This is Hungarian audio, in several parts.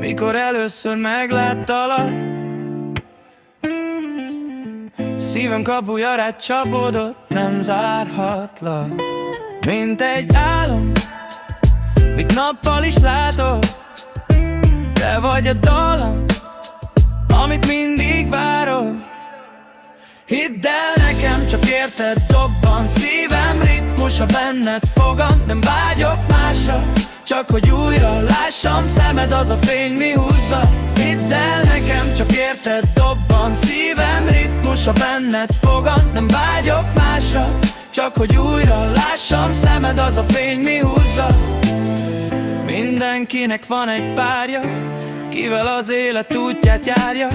mikor először megláttalak. Szívem kapuja rád csapódott, nem zárhatlak. Mint egy álom, mit nappal is látok. Te vagy a dallam, amit mindig várok. Hidd el nekem, csak érted dobban szívem ritmusa, benned fogam, nem vágyok másra, csak hogy újra lássam szemed, az a fény mi húzza. Hidd el nekem, csak érted dobban szívem ritmusa, benned fogam, nem vágyok másra, csak hogy újra lássam szemed, az a fény mi húzza. Mindenkinek van egy párja, kivel az élet útját járja.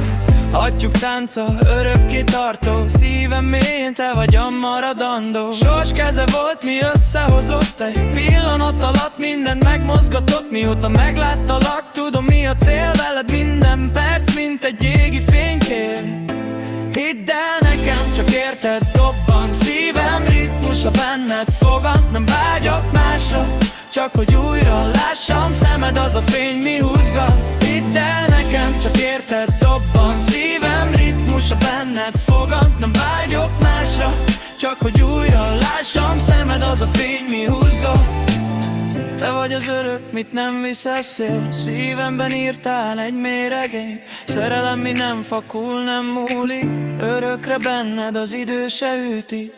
Hatjuk tánca, örökké tartó, szívem mélyén te vagy a maradandó. Sors keze volt, mi összehozott, egy pillanat alatt mindent megmozgatott. Mióta megláttalak, tudom mi a cél veled, minden perc, mint egy égi fénykér. Hidd el nekem, csak érted dobban szívem ritmusa, benned fogad, nem vágyok másra, csak hogy újra lássam szemed, az a fény mi húzza. Hidd el nekem, csak érted dobban szívem ritmusa, benned fogad, nem vágyok másra, csak hogy újra lássam szemed, az a fény mi húzza. Te vagy az örök, mit nem viszel szél, szívemben írtál egy mély regény. Szerelem, mi nem fakul, nem múlik, örökre benned az idő se üti.